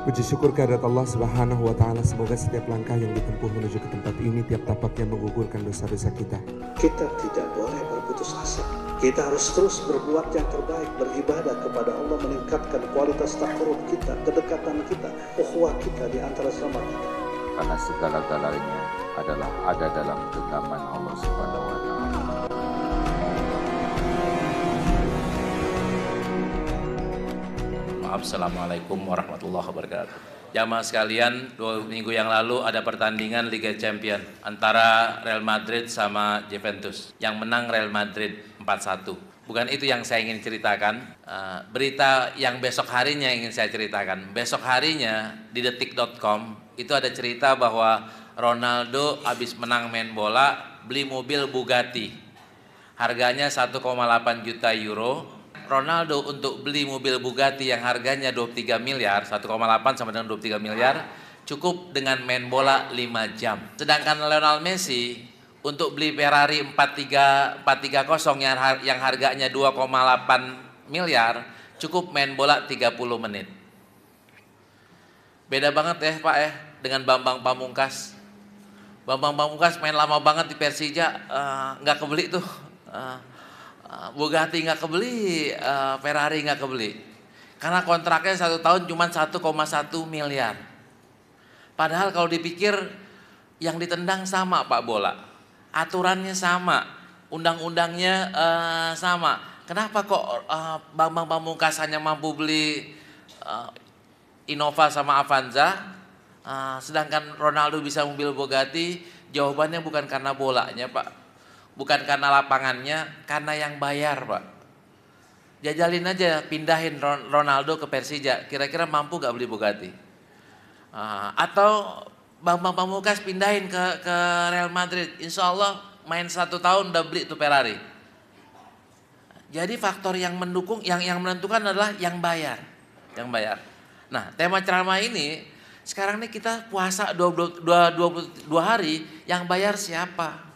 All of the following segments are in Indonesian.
Puji syukur kehadirat Allah Subhanahu wa Ta'ala. Semoga setiap langkah yang ditempuh menuju ke tempat ini, tiap tapaknya menggugurkan dosa-dosa kita. Kita tidak boleh berputus asa. Kita harus terus berbuat yang terbaik, beribadah kepada Allah, meningkatkan kualitas takarub kita, kedekatan kita, ukhuwah kita di antara sama kita. Karena segala-galanya adalah ada dalam genggaman Allah Subhanahu wa Ta'ala. Assalamualaikum warahmatullahi wabarakatuh. Jamaah sekalian, 2 minggu yang lalu ada pertandingan Liga Champions antara Real Madrid sama Juventus. Yang menang Real Madrid 4-1. Bukan itu yang saya ingin ceritakan. Berita yang besok harinya ingin saya ceritakan. Besok harinya di detik.com itu ada cerita bahwa Ronaldo habis menang main bola beli mobil Bugatti. Harganya 1,8 juta euro. Ronaldo untuk beli mobil Bugatti yang harganya 23 miliar, 1,8 sama dengan 23 miliar, cukup dengan main bola 5 jam. Sedangkan Lionel Messi untuk beli Ferrari 430 yang harganya 2,8 miliar, cukup main bola 30 menit. Beda banget ya Pak ya dengan Bambang Pamungkas. Bambang Pamungkas main lama banget di Persija, nggak kebeli tuh. Bugatti nggak kebeli, Ferrari nggak kebeli, karena kontraknya 1 tahun cuma 1,1 miliar. Padahal kalau dipikir yang ditendang sama Pak bola, aturannya sama, undang-undangnya sama. Kenapa kok Bambang Pamungkas hanya mampu beli Innova sama Avanza, sedangkan Ronaldo bisa mobil Bugatti? Jawabannya bukan karena bolanya Pak. Bukan karena lapangannya, karena yang bayar Pak. Jajalin aja, pindahin Ronaldo ke Persija, kira-kira mampu gak beli Bugatti? Atau Bambang Pamungkas pindahin ke Real Madrid, insya Allah main 1 tahun udah beli tuh Ferrari. Jadi faktor yang mendukung, yang menentukan adalah yang bayar. Yang bayar. Nah, tema ceramah ini, sekarang nih kita puasa 22 hari, yang bayar siapa?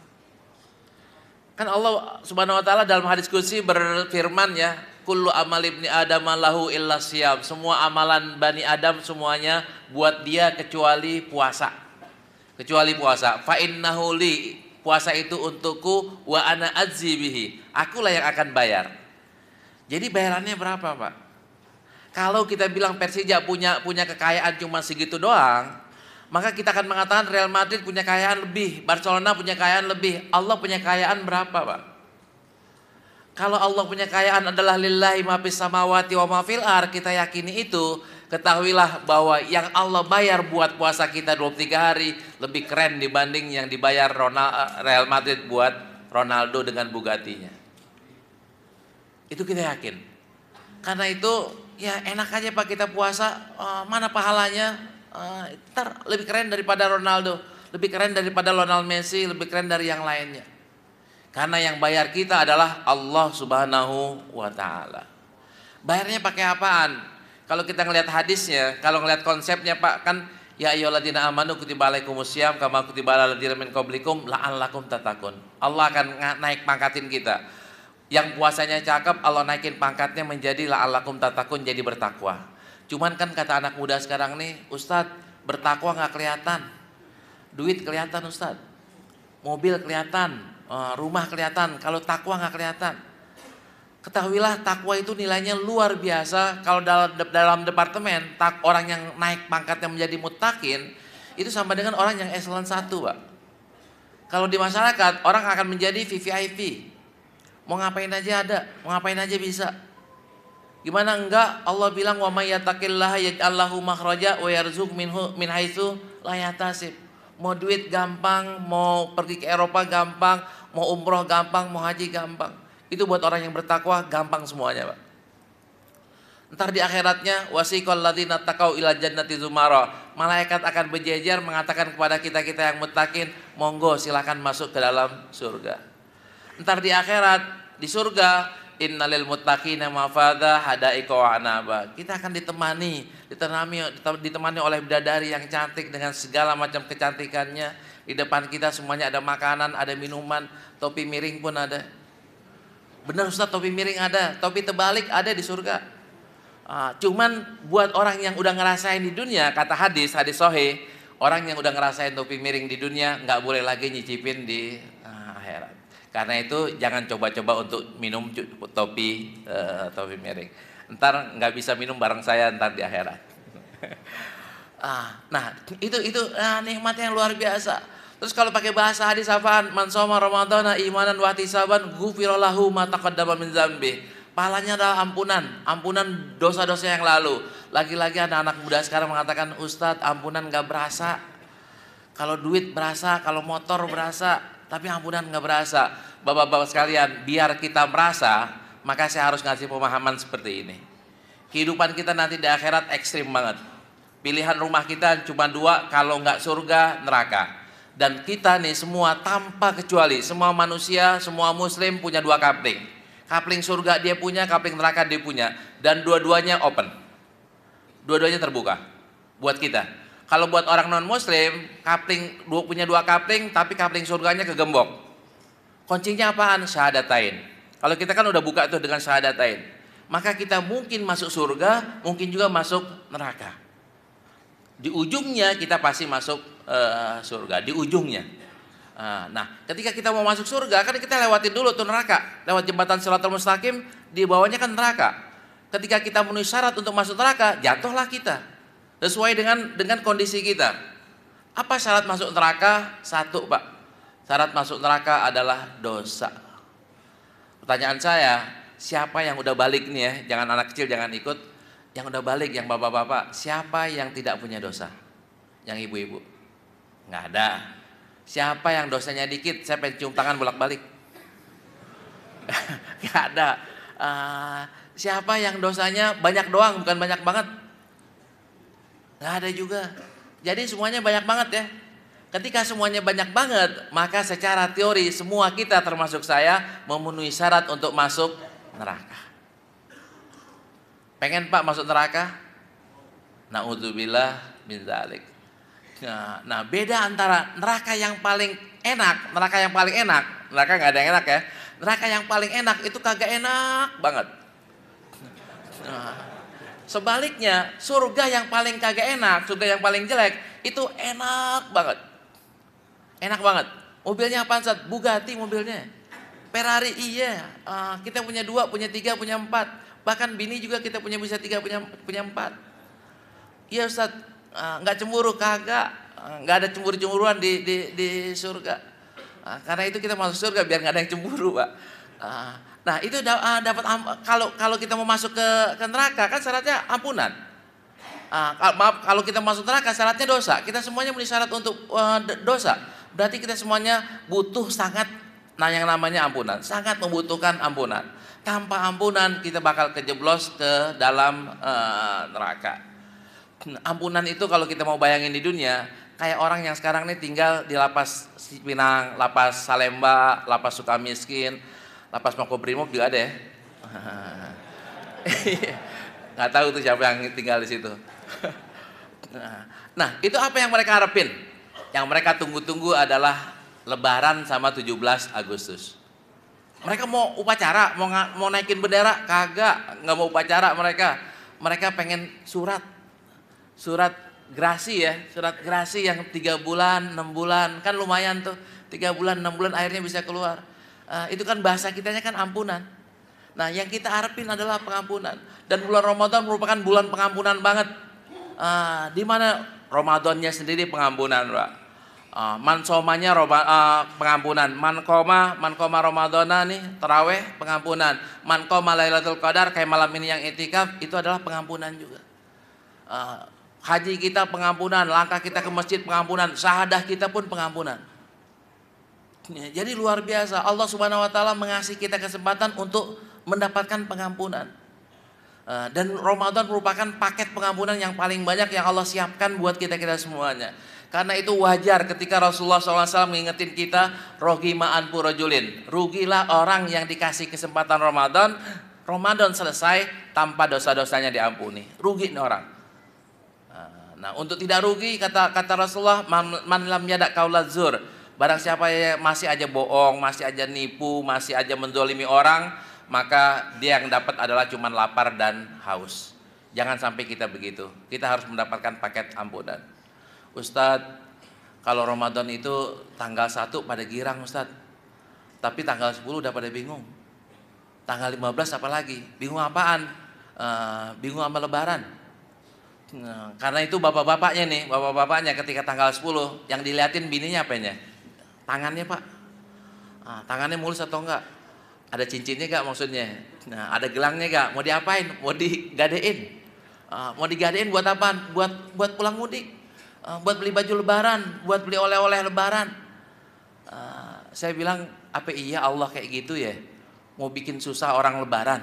Kan Allah Subhanahu wa Ta'ala dalam hadis qudsi berfirman ya, kullu amal ibni adam lahu illa siyam. Semua amalan Bani Adam semuanya buat dia kecuali puasa. Kecuali puasa. Fa innahu li, puasa itu untukku, wa ana ajzi bihi. Akulah yang akan bayar. Jadi bayarannya berapa Pak? Kalau kita bilang Persija punya kekayaan cuma segitu doang, maka kita akan mengatakan Real Madrid punya kekayaan lebih, Barcelona punya kekayaan lebih. Allah punya kekayaan berapa Pak? Kalau Allah punya kekayaan adalah lillahi ma fis samawati wa ma fil ardh, kita yakini itu, ketahuilah bahwa yang Allah bayar buat puasa kita 23 hari lebih keren dibanding yang dibayar Real Madrid buat Ronaldo dengan Bugatti-nya. Itu kita yakin. Karena itu ya enak aja Pak kita puasa, mana pahalanya? Ntar lebih keren daripada Ronaldo, lebih keren daripada Lionel Messi, lebih keren dari yang lainnya. Karena yang bayar kita adalah Allah Subhanahu wa Ta'ala. Bayarnya pakai apaan? Kalau kita ngelihat hadisnya, kalau ngelihat konsepnya Pak, kan ya ayyuhalladzina amanu kutiba alaikumusiyam kama kutiba alal ladzina min qablikum la'allakum tattaqun. Allah akan naik pangkatin kita. Yang puasanya cakep, Allah naikin pangkatnya menjadi la'allakum tattaqun, jadi bertakwa. Cuman kan kata anak muda sekarang nih, Ustadz bertakwa gak kelihatan, duit kelihatan Ustadz, mobil kelihatan, rumah kelihatan, kalau takwa gak kelihatan. Ketahuilah takwa itu nilainya luar biasa. Kalau dalam departemen, orang yang naik pangkatnya menjadi muttaqin, itu sama dengan orang yang eselon 1 Pak. Kalau di masyarakat, orang akan menjadi VVIP, mau ngapain aja ada, mau ngapain aja bisa. Gimana enggak? Allah bilang wa may yattaqillaha yaj'al lahu makhraja wa yarzuq minhu min haitsu la yahtasib. Mau duit gampang, mau pergi ke Eropa gampang, mau umroh gampang, mau haji gampang. Itu buat orang yang bertakwa gampang semuanya, Pak. Ntar di akhiratnya wasiqal ladzina taqau ila jannati zumara. Malaikat akan berjejer mengatakan kepada kita-kita yang muttaqin, monggo silakan masuk ke dalam surga. Ntar di akhirat, di surga, innalil muttaqina mafadha hadaiqa wa anaba. Kita akan ditemani oleh bidadari yang cantik dengan segala macam kecantikannya. Di depan kita semuanya ada makanan, ada minuman, topi miring pun ada. Benar Ustaz, topi miring ada, topi terbalik ada di surga. Cuman buat orang yang udah ngerasain di dunia, kata hadis sahih, orang yang udah ngerasain topi miring di dunia nggak boleh lagi nyicipin di akhirat. Karena itu jangan coba-coba untuk minum topi miring. Ntar nggak bisa minum bareng saya ntar di akhirat. Nah itu nikmat yang luar biasa. Terus kalau pakai bahasa hadis apaan? Man shoma ramadhana imanan wa ihtisaban ghufira lahu ma taqaddama min dzambi. Pahalanya adalah ampunan dosa-dosa yang lalu. Lagi-lagi anak-anak muda sekarang mengatakan, Ustadz ampunan gak berasa. Kalau duit berasa, kalau motor berasa, tapi ampunan gak berasa. Bapak-bapak sekalian, biar kita merasa, maka saya harus ngasih pemahaman seperti ini. Kehidupan kita nanti di akhirat ekstrim banget. Pilihan rumah kita cuma 2, kalau nggak surga, neraka. Dan kita nih semua tanpa kecuali, semua manusia, semua muslim punya 2 kapling. Kapling surga dia punya, kapling neraka dia punya. Dan dua-duanya open. Dua-duanya terbuka buat kita. Kalau buat orang non muslim, punya 2 kapling, tapi kapling surganya kegembok. Kuncinya apaan? Syahadatain. Kalau kita kan udah buka tuh dengan syahadatain, maka kita mungkin masuk surga, mungkin juga masuk neraka. Di ujungnya kita pasti masuk surga. Di ujungnya. Nah, ketika kita mau masuk surga, kan kita lewatin dulu tuh neraka. Lewat jembatan Shiratal Mustaqim, di bawahnya kan neraka. Ketika kita memenuhi syarat untuk masuk neraka, jatuhlah kita. Sesuai dengan kondisi kita. Apa syarat masuk neraka? 1, Pak. Syarat masuk neraka adalah dosa. Pertanyaan saya, siapa yang udah balik nih ya? Jangan anak kecil, jangan ikut. Yang udah balik, yang bapak-bapak, siapa yang tidak punya dosa? Yang ibu-ibu? Nggak ada. Siapa yang dosanya dikit, saya pengen cium tangan bolak-balik. Nggak ada. Siapa yang dosanya banyak doang, bukan banyak banget? Nggak ada juga. Jadi semuanya banyak banget ya. Ketika semuanya banyak banget, maka secara teori semua kita termasuk saya memenuhi syarat untuk masuk neraka. Pengen Pak masuk neraka? Na'udzubillah min dzalik. Nah, beda antara neraka yang paling enak, neraka nggak ada yang enak ya. Neraka yang paling enak itu kagak enak banget. Sebaliknya, surga yang paling kagak enak, surga yang paling jelek itu enak banget. Enak banget. Mobilnya apaan Ustaz? Bugatti mobilnya. Ferrari iya. Kita punya 2, punya 3, punya 4. Bahkan bini juga kita punya bisa 3, punya 4. Iya Ustaz. Nggak cemburu, kagak, nggak ada cemburu-cemburuan di surga. Karena itu kita masuk surga biar nggak ada yang cemburu, Pak. Nah itu dapat kalau kita mau masuk ke neraka kan syaratnya ampunan. Maaf, kalau kita masuk neraka syaratnya dosa. Kita semuanya memenuhi syarat untuk dosa. Berarti kita semuanya butuh sangat, yang namanya ampunan. Sangat membutuhkan ampunan. Tanpa ampunan kita bakal kejeblos ke dalam neraka. Ampunan itu kalau kita mau bayangin di dunia, kayak orang yang sekarang ini tinggal di lapas Pinang, lapas Salemba, lapas Sukamiskin, lapas Makobrimob juga ada ya. Nggak tahu tuh siapa yang tinggal di situ. Nah, itu apa yang mereka harapin? Yang mereka tunggu-tunggu adalah Lebaran sama 17 Agustus. Mereka mau upacara, mau naikin bendera, kagak, nggak mau upacara mereka. Mereka pengen surat gerasi ya, surat gerasi yang 3 bulan, 6 bulan, kan lumayan tuh, 3 bulan, 6 bulan akhirnya bisa keluar. Itu kan bahasa kitanya kan ampunan. Nah yang kita harapin adalah pengampunan. Dan bulan Ramadan merupakan bulan pengampunan banget. Di mana Ramadannya sendiri pengampunan, Pak. Mansomanya pengampunan. Man koma Ramadana nih, taraweh pengampunan. Man koma Lailatul Qadar kayak malam ini yang itikaf itu adalah pengampunan juga. Haji kita pengampunan, langkah kita ke masjid pengampunan, syahadah kita pun pengampunan. Jadi luar biasa, Allah Subhanahu wa taala mengasih kita kesempatan untuk mendapatkan pengampunan. Dan Ramadan merupakan paket pengampunan yang paling banyak yang Allah siapkan buat kita-kita semuanya. Karena itu wajar ketika Rasulullah SAW mengingetin kita, rohima'an purojulin, rugilah orang yang dikasih kesempatan Ramadan selesai tanpa dosa-dosanya diampuni. Rugi nih orang. Nah, untuk tidak rugi kata Rasulullah, man lam yadak qaulaz zur, barang siapa yang masih aja bohong, masih aja nipu, masih aja menzolimi orang, maka dia yang dapat adalah cuma lapar dan haus. Jangan sampai kita begitu. Kita harus mendapatkan paket ampunan. Ustadz, kalau Ramadan itu tanggal 1 pada girang Ustadz, tapi tanggal 10 udah pada bingung. Tanggal 15 apalagi? Bingung apaan? Bingung sama lebaran. Nah, karena itu bapak-bapaknya ketika tanggal 10 yang diliatin bininya apanya? Tangannya Pak. Tangannya mulus atau enggak? Ada cincinnya enggak maksudnya? Nah, ada gelangnya enggak? Mau diapain? Mau digadein? Mau digadein buat apaan? Buat pulang mudik. Buat beli baju lebaran, buat beli oleh-oleh lebaran. Saya bilang, apa iya Allah kayak gitu ya? Mau bikin susah orang lebaran?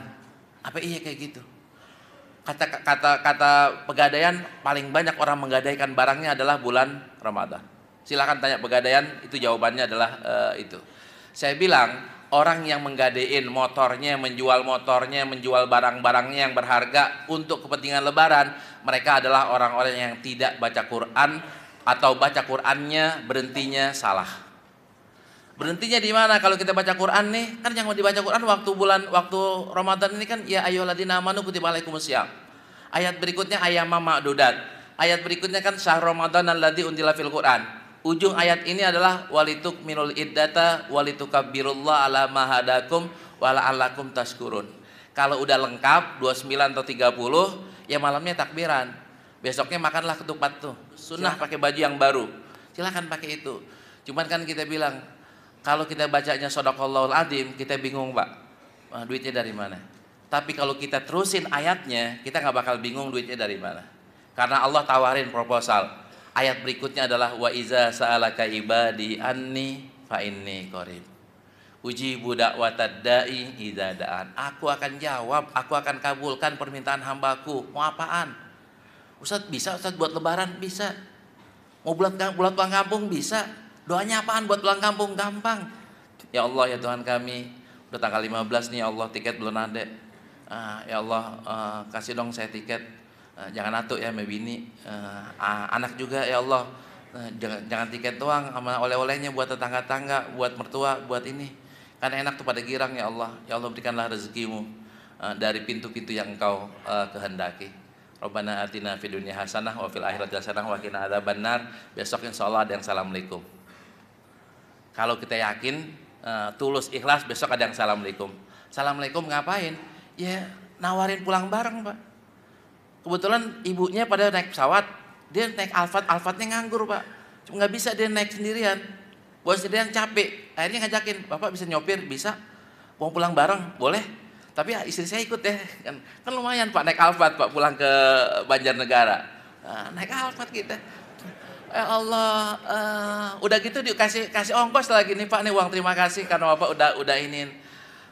Apa iya kayak gitu? Kata Pegadaian, paling banyak orang menggadaikan barangnya adalah bulan Ramadan. Silakan tanya Pegadaian, itu jawabannya adalah itu. Saya bilang, orang yang menggadein motornya, menjual barang-barangnya yang berharga untuk kepentingan lebaran, mereka adalah orang-orang yang tidak baca Quran atau baca Qurannya berhentinya salah. Berhentinya di mana kalau kita baca Quran nih? Kan yang mau dibaca Quran waktu Ramadan ini kan ya ayyuhalladzina amanu kutiba alaikumusiyam. Ayat berikutnya ayyamam ma'dudat. Ayat berikutnya kan syahr Ramadan alladzi unzila fil Quran. Ujung ayat ini adalah walitukminul iddata walitukabbirullaha ala ma hadakum wa la'allakum tashkurun. Kalau udah lengkap 29 atau 30, ya malamnya takbiran. Besoknya makanlah ketupat tuh. Sunnah pakai baju yang baru. Silakan pakai itu. Cuman kan kita bilang, kalau kita bacanya Shadaqallahul Adzim, kita bingung Pak, duitnya dari mana? Tapi kalau kita terusin ayatnya, kita nggak bakal bingung duitnya dari mana. Karena Allah tawarin proposal. Ayat berikutnya adalah wa iza sa'alaka ibadi anni fa inni qarib. Ujibu da'watad da'i idza da'an. Aku akan jawab, aku akan kabulkan permintaan hambaku. Mau apaan? Ustaz bisa Ustaz buat lebaran? Bisa. Mau buat pulang kampung? Bisa. Doanya apaan buat pulang kampung? Gampang. Ya Allah ya Tuhan kami, udah tanggal 15 nih ya Allah, tiket belum ada. Ya Allah kasih dong saya tiket. Jangan atuk ya sama bini, anak juga ya Allah. Jangan tiket doang, sama oleh-olehnya buat tetangga-tangga, buat mertua, buat ini. Karena enak tuh pada girang ya Allah. Ya Allah berikanlah rezekimu dari pintu-pintu yang Engkau kehendaki. Rabbana atina fid dunya hasanah wa fil akhirati hasanah wa qina adzabannar. Besok insyaallah ada yang assalamualaikum. Kalau kita yakin tulus ikhlas, besok ada yang assalamualaikum. Assalamualaikum ngapain? Ya nawarin pulang bareng Pak. Kebetulan ibunya pada naik pesawat, dia naik Alphardnya nganggur Pak. Cuma nggak bisa dia naik sendirian. Bos sendirian capek. Akhirnya ngajakin, Bapak bisa nyopir? Bisa. Mau pulang bareng? Boleh. Tapi ya, istri saya ikut ya. Kan lumayan Pak naik Alphard Pak pulang ke Banjarnegara. Naik Alphard kita. Ya Allah, udah gitu dikasih ongkos lagi nih Pak nih uang terima kasih karena Bapak udah iniin.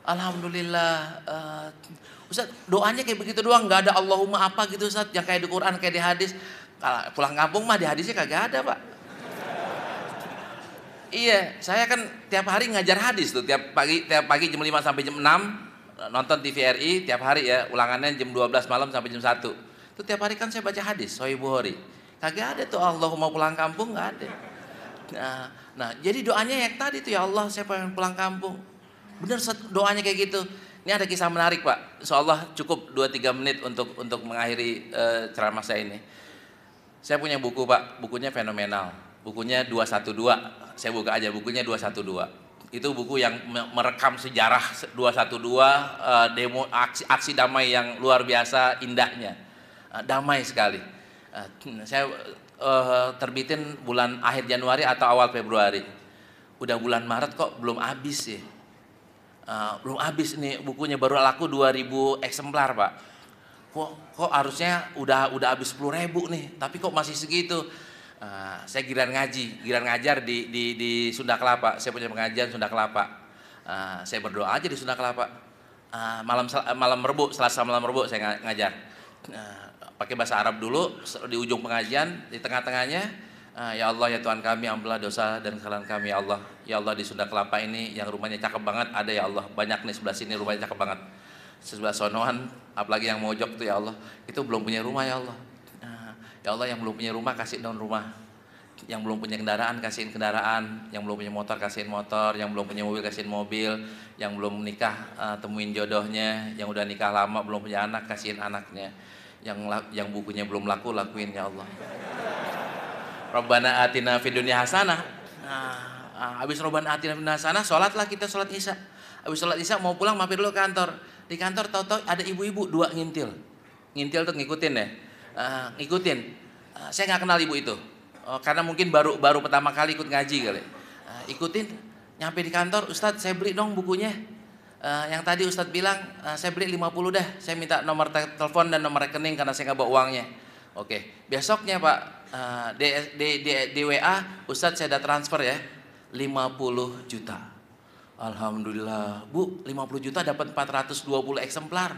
Alhamdulillah. Ustaz doanya kayak begitu doang, nggak ada Allahumma apa gitu Ustaz yang kayak di Quran kayak di hadis. Kalau pulang kampung mah di hadisnya kagak ada Pak. Iya, saya kan tiap hari ngajar hadis tuh tiap pagi jam 5 sampai jam 6 nonton TVRI tiap hari ya, ulangannya jam 12 malam sampai jam 1. Itu tiap hari kan saya baca hadis Sahih Bukhari. Kagak ada tuh Allahumma pulang kampung, nggak ada. Nah, jadi doanya yang tadi tuh ya Allah saya pengen pulang kampung. Bener doanya kayak gitu. Ini ada kisah menarik Pak. Insyaallah cukup 2-3 menit untuk mengakhiri ceramah saya ini. Saya punya buku Pak, bukunya fenomenal. Bukunya 212. Saya buka aja bukunya 212. Itu buku yang merekam sejarah 212 demo aksi damai yang luar biasa indahnya. Damai sekali. Saya terbitin bulan akhir Januari atau awal Februari. Udah bulan Maret kok belum habis ya. Belum habis nih bukunya, baru laku 2000 eksemplar Pak. Kok harusnya udah habis 10.000 nih, tapi kok masih segitu. Saya giliran ngajar di Sunda Kelapa. Saya punya pengajian Sunda Kelapa. Saya berdoa aja di Sunda Kelapa. Malam Rebo, Selasa malam Rebo saya ngajar. Pakai bahasa Arab dulu di ujung pengajian, di tengah-tengahnya ya Allah ya Tuhan kami, ampunilah dosa dan kesalahan kami ya Allah. Ya Allah di Sunda Kelapa ini yang rumahnya cakep banget ada ya Allah. Banyak nih sebelah sini rumahnya cakep banget. Sebelah sonoan apalagi yang mojok tuh ya Allah. Itu belum punya rumah ya Allah. Ya Allah yang belum punya rumah kasih dong rumah. Yang belum punya kendaraan kasihin kendaraan. Yang belum punya motor kasihin motor. Yang belum punya mobil kasihin mobil. Yang belum nikah temuin jodohnya. Yang udah nikah lama belum punya anak kasihin anaknya. Yang bukunya belum laku, lakuin ya Allah. Rabbana atina fid dunya hasanah. Habis Rabbana atina fid dunya hasanah, sholatlah kita sholat isya. Habis sholat isya mau pulang mampir dulu ke kantor. Di kantor tahu-tahu ada ibu-ibu 2 ngintil. Ngintil tuh ngikutin ya. Ngikutin. Saya nggak kenal ibu itu. Karena mungkin baru pertama kali ikut ngaji kali. Ikutin, nyampe di kantor, Ustadz saya beli dong bukunya. Yang tadi Ustadz bilang saya beli 50 dah. Saya minta nomor telepon dan nomor rekening karena saya nggak bawa uangnya. Oke, besoknya Pak di WA Ustadz saya ada transfer ya 50 juta. Alhamdulillah Bu, 50 juta dapat 420 eksemplar.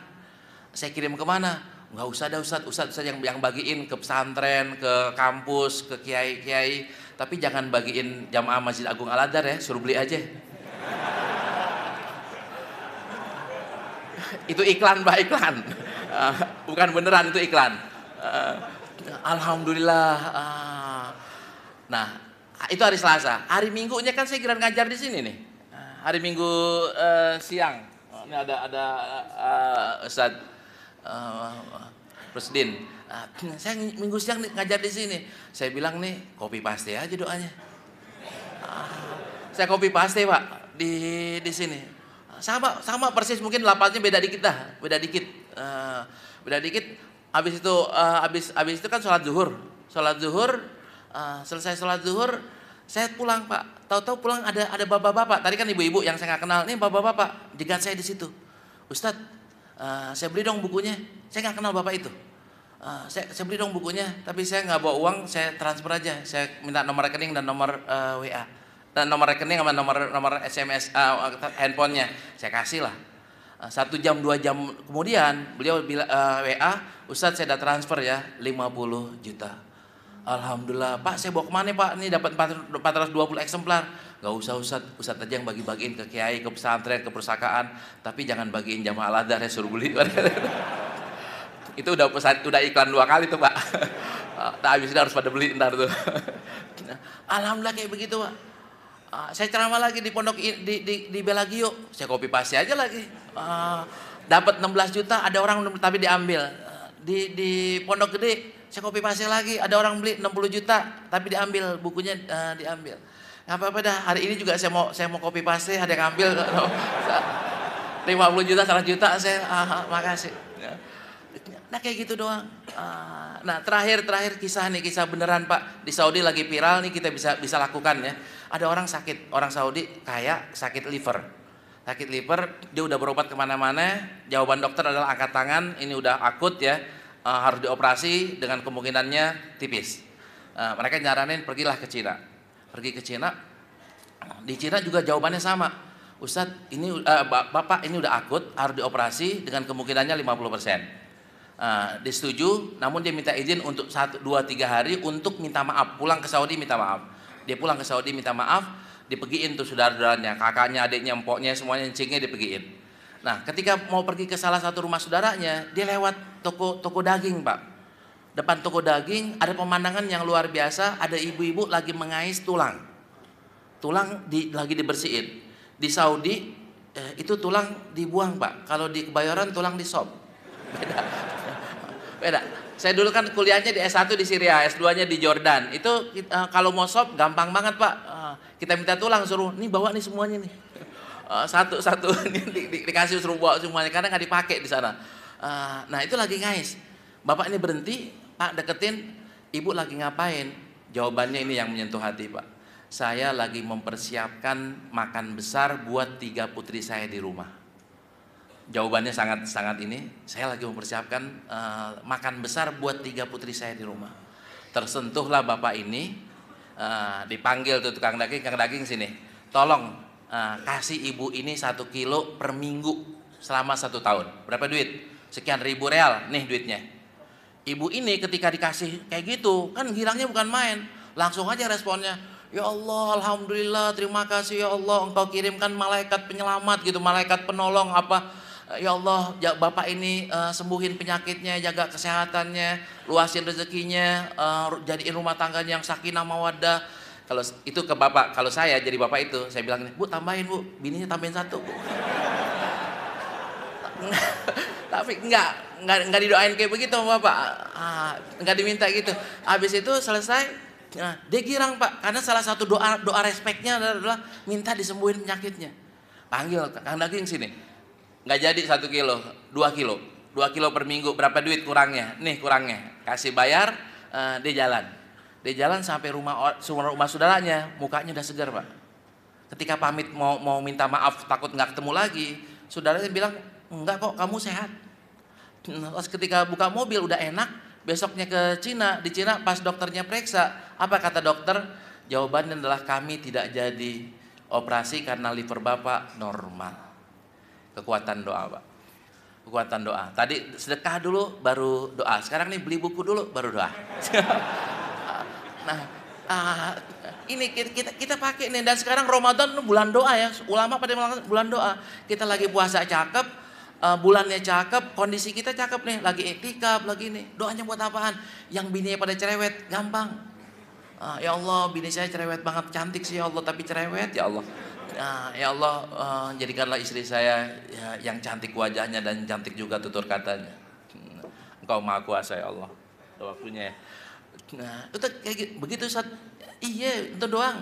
Saya kirim kemana? Nggak usah dah Ustadz yang bagiin ke pesantren, ke kampus, ke kiai-kiai. Tapi jangan bagiin jamaah Masjid Agung Al-Azhar ya, suruh beli aja. Itu iklan Pak, iklan. Bukan beneran, itu iklan. Alhamdulillah. Nah, itu hari Selasa. Hari Minggunya kan saya kira ngajar di sini nih. Hari Minggu siang. Ini ada Ustadz Presiden. Saya Minggu siang nih, ngajar di sini. Saya bilang nih, copy paste aja doanya. Saya copy paste Pak di sini. Sama persis, mungkin lapasnya beda dikit dah, beda dikit. Habis itu kan sholat zuhur, selesai sholat zuhur, saya pulang Pak. Tahu-tahu pulang ada bapak-bapak. Tadi kan ibu-ibu yang saya nggak kenal, nih bapak-bapak, jegat saya di situ. Ustadz, saya beli dong bukunya. Saya nggak kenal bapak itu. Saya beli dong bukunya, tapi saya nggak bawa uang, saya transfer aja. Saya minta nomor rekening dan nomor WA. Dan nomor rekening sama nomor SMS handphonenya saya kasih lah. 1 jam 2 jam kemudian beliau bilang WA, Ustadz saya udah transfer ya 50 juta. Alhamdulillah Pak, saya bawa kemana Pak? Ini dapat 420 eksemplar. Gak usah Ustadz aja yang bagi-bagiin ke kiai, ke pesantren, ke perpustakaan. Tapi jangan bagiin jamaah Al-Azhar ya, suruh beli. Itu udah iklan 2 kali tuh Pak. Tak habis harus pada beli ntar tuh. Alhamdulillah kayak begitu Pak. Saya ceramah lagi di pondok di Belagio, saya copy paste aja lagi. Dapat 16 juta, ada orang tapi diambil. Di Pondok Gede, saya copy paste lagi, ada orang beli 60 juta tapi diambil, bukunya diambil. Nggak apa-apa dah, hari ini juga saya mau copy paste, ada yang ambil 50 juta, 100 juta, saya makasih. Nah kayak gitu doang. Nah terakhir kisah beneran Pak, di Saudi lagi viral nih, kita bisa lakukan ya. Ada orang sakit, orang Saudi kaya, sakit liver, dia udah berobat kemana-mana. Jawaban dokter adalah angkat tangan, ini udah akut ya, harus dioperasi dengan kemungkinannya tipis. Mereka nyaranin pergilah ke Cina, pergi ke Cina. Di Cina juga jawabannya sama, Ustadz ini Bapak ini udah akut, harus dioperasi dengan kemungkinannya 50%. Disetujui, namun dia minta izin untuk 1, 2, 3 hari untuk minta maaf, pulang ke Saudi minta maaf. Dia pulang ke Saudi minta maaf, dipergiin tuh saudara-saudaranya, kakaknya, adiknya, empoknya, semuanya encingnya dipergiin. Nah, ketika mau pergi ke salah satu rumah saudaranya, dia lewat toko daging Pak. Depan toko daging ada pemandangan yang luar biasa, ada ibu-ibu lagi mengais tulang lagi dibersihin. Di Saudi itu tulang dibuang Pak, kalau di Kebayoran tulang disop. Beda. Saya dulu kan kuliahnya di S1 di Syria, S2-nya di Jordan. Itu kalau mau sop gampang banget Pak. Kita minta tulang, suruh nih bawa nih semuanya nih. Satu-satu dikasih, suruh bawa semuanya karena nggak dipakai di sana. Nah itu lagi ngais. Bapak ini berhenti, Pak deketin, Ibu lagi ngapain? Jawabannya ini yang menyentuh hati Pak. Saya lagi mempersiapkan makan besar buat 3 putri saya di rumah. Jawabannya sangat ini, saya lagi mempersiapkan makan besar buat 3 putri saya di rumah. Tersentuhlah bapak ini, dipanggil tuh tukang daging sini, tolong kasih ibu ini 1 kilo per minggu selama 1 tahun. Berapa duit? Sekian ribu real, nih duitnya. Ibu ini ketika dikasih kayak gitu, kan girangnya bukan main, langsung aja responnya, ya Allah, alhamdulillah, terima kasih ya Allah, engkau kirimkan malaikat penyelamat gitu, malaikat penolong apa. Ya Allah, Bapak ini sembuhin penyakitnya, jaga kesehatannya, luasin rezekinya, jadiin rumah tangganya yang sakinah mawaddah. Kalau itu ke Bapak, kalau saya jadi Bapak itu, saya bilang, Bu tambahin Bu, bininya tambahin 1 Bu. Tapi enggak didoain kayak begitu Bapak. Enggak diminta gitu. Habis itu selesai, dia girang Pak, karena salah satu doa respeknya adalah minta disembuhin penyakitnya. Panggil Kang Daging sini. Enggak jadi 1 kilo, 2 kilo. 2 kilo per minggu, berapa duit kurangnya? Nih kurangnya. Kasih bayar, dia jalan. Dia jalan sampai rumah saudaranya, mukanya udah segar Pak. Ketika pamit mau minta maaf takut nggak ketemu lagi, saudaranya bilang, enggak kok, kamu sehat. Pas ketika buka mobil udah enak, besoknya ke Cina, di Cina pas dokternya periksa, apa kata dokter? Jawabannya adalah kami tidak jadi operasi karena liver Bapak normal. Kekuatan doa Pak. Kekuatan doa. Tadi sedekah dulu baru doa. Sekarang nih beli buku dulu baru doa. Nah, ini kita pakai nih, dan sekarang Ramadan bulan doa ya. Ulama pada mengatakan bulan doa. Kita lagi puasa cakep, bulannya cakep, kondisi kita cakep nih, lagi iktikaf, lagi nih. Doanya buat apaan? Yang bininya pada cerewet, gampang. Ya Allah, bini saya cerewet banget, cantik sih ya Allah, tapi cerewet ya Allah. Ya Allah, jadikanlah istri saya yang cantik wajahnya dan cantik juga tutur katanya. Engkau Maha Kuasa ya Allah. Waktunya ya. Nah, itu kayak begitu saat iya itu doang.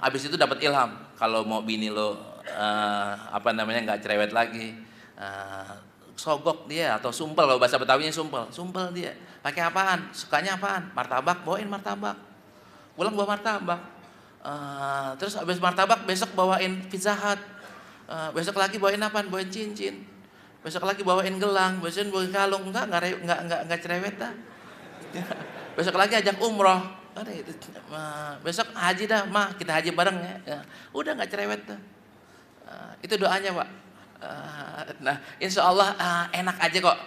Abis itu dapat ilham kalau mau bini lo nggak cerewet lagi, sogok dia atau sumpel, kalau bahasa Betawinya sumpel dia. Pakai apaan? Sukanya apaan? Martabak, bawain martabak. Pulang bawa martabak. Terus abis martabak besok bawain Pizza Hut. Besok lagi bawain apaan? Bawain cincin. Besok lagi bawain gelang, besok bawain kalung. Enggak cerewet dah. Besok lagi ajak umroh, besok haji dah, mah kita haji bareng ya. Udah nggak cerewet dah. Itu doanya Pak. Nah, insya Allah enak aja kok,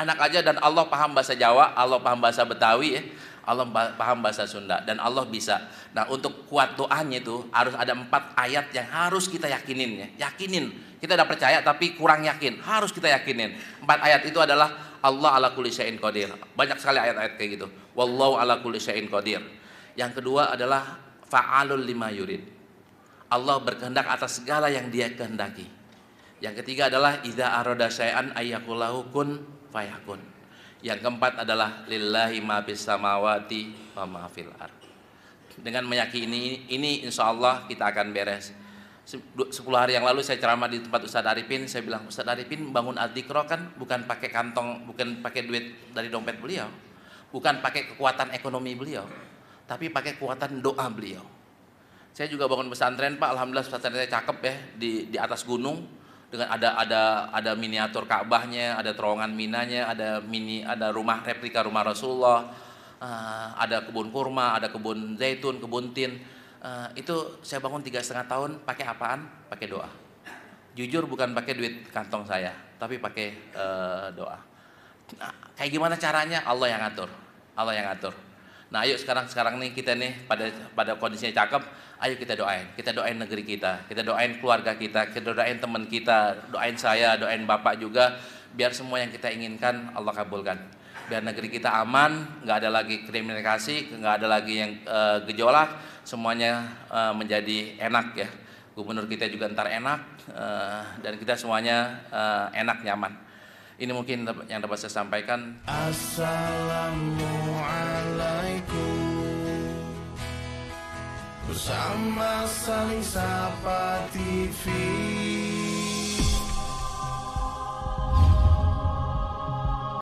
enak aja, dan Allah paham bahasa Jawa, Allah paham bahasa Betawi ya, Allah paham bahasa Sunda, dan Allah bisa. Nah, untuk kuat doanya itu harus ada 4 ayat yang harus kita yakinin ya, yakinin. Kita udah percaya tapi kurang yakin, harus kita yakinin. 4 ayat itu adalah Allah ala kulli syai'in qadir. Banyak sekali ayat-ayat kayak gitu. Wallahu ala kulli syai'in qadir. Yang kedua adalah fa'alul lima yurid. Allah berkehendak atas segala yang Dia kehendaki. Yang ketiga adalah idza arada syai'an ayyaqulahu kun fayakun. Yang keempat adalah lillahi ma fis samawati wa ma fil ard. Dengan meyakini ini insyaallah kita akan beres. 10 hari yang lalu saya ceramah di tempat Ustadz Arifin, saya bilang, Ustadz Arifin bangun Al-Dikro kan bukan pakai kantong, bukan pakai duit dari dompet beliau, bukan pakai kekuatan ekonomi beliau, tapi pakai kekuatan doa beliau. Saya juga bangun pesantren Pak, alhamdulillah pesantrennya cakep ya, di atas gunung, dengan ada miniatur Ka'bahnya, ada terowongan minanya, ada rumah replika rumah Rasulullah, ada kebun kurma, ada kebun zaitun, kebun tin. Itu saya bangun 3,5 tahun pakai apaan? Pakai doa. Jujur bukan pakai duit kantong saya, tapi pakai doa. Nah, kayak gimana caranya? Allah yang ngatur. Allah yang ngatur. Nah, ayo sekarang nih kita nih pada kondisinya cakep, ayo kita doain. Kita doain negeri kita doain keluarga kita doain teman kita, doain saya, doain Bapak juga, biar semua yang kita inginkan Allah kabulkan. Biar negeri kita aman, nggak ada lagi kriminalisasi, nggak ada lagi yang gejolak, semuanya menjadi enak ya. Gubernur kita juga ntar enak, dan kita semuanya enak, nyaman. Ini mungkin yang dapat saya sampaikan. Assalamualaikum. Bersama Saling Sapa TV.